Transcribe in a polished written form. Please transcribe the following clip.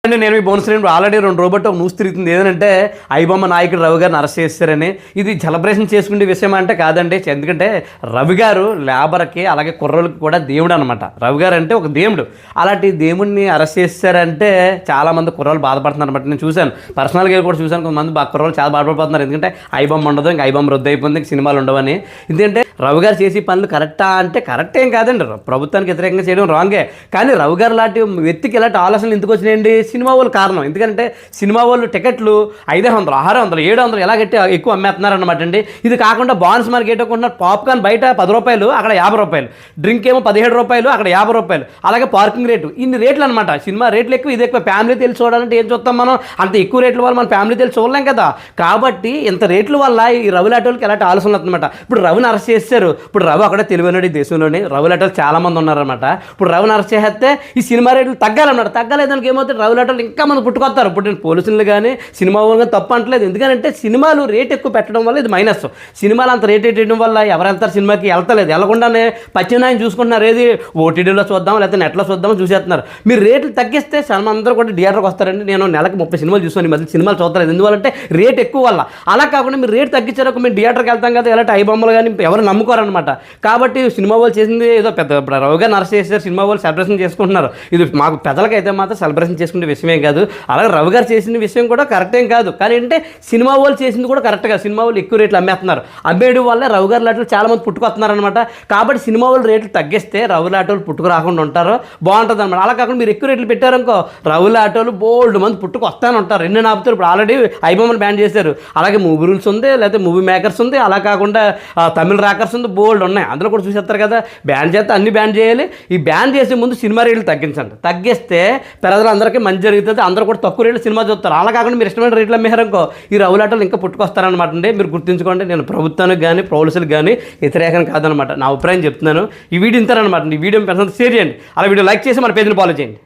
అంటే నేను మీ bonus already 2 రోజులు ఒక న్యూస్ తిరుగుతుంది ఏంటంటే ఐబొమ్మ నాయకుడు రవి గారిని అరెస్ట్ చేస్తారని. ఇది సెలబ్రేషన్ చేసుకునే విషయం అంటే కాదండి. ఎందుకంటే రవి గారు లేబర్కి అలాగే కుర్రోళ్ళకి కూడా దేవుడు అనమాట. రవి గారు అంటే ఒక దేవుడు. అలాంటి దేవుడిని అరెస్ట్ చేస్తారంటే చాలామంది కుర్రోళ్ళు బాధపడుతున్నారు అనమాట. నేను చూశాను, పర్సనల్గా కూడా చూశాను. కొంతమంది కుర్రోళ్ళు చాలా బాధపడిపోతున్నారు. ఎందుకంటే ఐబొమ్మ ఉండదు, ఇంకా ఐబొమ్మ రద్దు అయిపోయింది, ఇంక సినిమాలు ఉండవని. ఎందుకంటే రవి గారు చేసే పనులు కరెక్టా అంటే కరెక్ట్ ఏం కాదండి. ప్రభుత్వానికి వ్యతిరేకంగా చేయడం రాంగే. కానీ రవి గారు లాంటి వ్యక్తికి ఇలాంటి ఆలోచనలు ఎందుకు వచ్చినాయండి? సినిమా వాళ్ళు కారణం. ఎందుకంటే సినిమా వాళ్ళు టికెట్లు 500, 600, 700 ఎలా కట్టి ఎక్కువ అమ్మేస్తున్నారనమాట అండి. ఇది కాకుండా బాన్స్ మనకి ఏంటనుకుంటున్నారు, పాప్కార్న్ బయట 10 రూపాయలు, అక్కడ 50 రూపాయలు, డ్రింక్ ఏమో 17 రూపాయలు, అక్కడ 50 రూపాయలు, అలాగే పార్కింగ్ రేటు, ఇన్ని రేట్లు అనమాట. సినిమా రేట్లు ఎక్కువ, ఇది ఎక్కువ. ఫ్యామిలీ తెలిసి చూడాలంటే ఏం చూస్తాం మనం? అంత ఎక్కువ రేట్ల వల్ల మన ఫ్యామిలీ తెలిసి చూడలేం కదా. కాబట్టి ఇంత రేట్ల వల్ల ఈ రవి లాంటి ఎలాంటి ఆలోచనలు వస్తుందన్నమాట. ఇప్పుడు రవిని అరెస్ట్ చేస్తారు. ఇప్పుడు రవి అక్కడ తెలివైనడు దేశంలోని. రవి లాంటి చాలామంది ఉన్నారనమాట. ఇప్పుడు రవిని అరెస్ట్ చేస్తే ఈ సినిమా రేట్లు తగ్గాలన్నమాట. తగ్గలేదానికి ఏమవుతుంది, రవి లాంటి ఇంకా మంది పుట్టుకొస్తారు. ఇప్పుడు నేను పోలీసులు కానీ సినిమా వాళ్ళు కానీ తప్పు అంటలేదు. ఎందుకంటే సినిమాలు రేట్ ఎక్కువ పెట్టడం వల్ల ఇది మైనస్. సినిమాలు అంత రేట్ వేయడం వల్ల ఎవరు వెళ్తారు సినిమాకి? వెళ్తలేదు. వెళ్ళకుండానే పచ్చినాయని చూసుకుంటున్నారు. ఏది ఓటీటీలో చూద్దాం లేకపోతే నెట్లో చూద్దామో చూసేస్తున్నారు. మీరు రేట్లు తగ్గిస్తే సినిమా అందరూ కూడా థియేటర్కి వస్తారండి. నేను నెలకు 30 సినిమాలు చూస్తాను, మళ్ళీ సినిమాలు చూడలేదు. ఎందువల్లంటే రేట్ ఎక్కువ వల్ల. అలా కాకుండా మీరు రేట్ తగ్గించారు, మేము థియేటర్కి వెళ్తాం కదా, ఎలాంటి ఐబొమ్మలు కానీ ఎవరు నమ్ముకోరనమాట. కాబట్టి సినిమా వాళ్ళు చేసింది ఏదో పెద్ద రవి గారిని అరెస్ట్ చేశారు, సినిమా వాళ్ళు సెలబ్రేషన్ చేసుకుంటున్నారు. ఇది మాకు పెద్దలకైతే మాత్రం సెలబ్రేషన్ చేసుకునే విషయమే కాదు. అలాగే రవి గారు చేసిన విషయం కూడా కరెక్ట్ ఏం కాదు. కానీ అంటే సినిమా వాళ్ళు చేసింది కూడా కరెక్ట్గా. సినిమా వాళ్ళు ఎక్కువ రేట్లు అమ్మేస్తున్నారు. అమ్మేయడం వల్ల రవి గారు లాంటి చాలా మంది పుట్టుకొస్తున్నారనమాట. కాబట్టి సినిమా వాళ్ళు రేట్లు తగ్గిస్తే రవి లాంటి వాళ్ళు పుట్టుకు రాకుండా ఉంటారు, బాగుంటుంది అనమాట. అలా కాకుండా మీరు ఎక్కువ రేట్లు పెట్టారనుకో, రవి లాంటి వాళ్ళు బోల్డ్ మంది పుట్టుకు వస్తానే ఉంటారు. ఎన్ని ఆపుతారు. ఇప్పుడు ఆల్రెడీ ఐబొమ్మలు బ్యాన్ చేశారు. అలాగే మూవీ రూల్స్ ఉంది, లేకపోతే మూవీ మేకర్స్ ఉంది, అలా కాకుండా తమిళ రాకర్స్ ఉంది, బోల్డ్ ఉన్నాయి. అందులో కూడా చూసేస్తారు కదా. బ్యాన్ చేస్తే అన్ని బ్యాన్ చేయాలి. ఈ బ్యాన్ చేసే ముందు సినిమా రేట్లు తగ్గించండి. తగ్గిస్తే ప్రజలందరికీ మంచి జరుగుతుంది. అందరూ కూడా తక్కువ రేట్లు సినిమా చూస్తారు. అలా కాకుండా మీరు ఇష్టమైన రేట్లు అమ్మేరనుకో, ఈ రవులాటలు ఇంకా పుట్టుకొస్తారనమాట అండి. మీరు గుర్తుంచుకోండి, నేను ప్రభుత్వానికి కానీ పోలీసులకు కానీ వ్యతిరేకం కాదనమాట. నా అభిప్రాయం చెప్తున్నాను. ఈ వీడియో ఇంతారనమాట. ఈ వీడియో పెద్ద షేర్ చేయండి. అలా వీడియో లైక్ చేసి మన పేజ్ని ఫాలో చేయండి.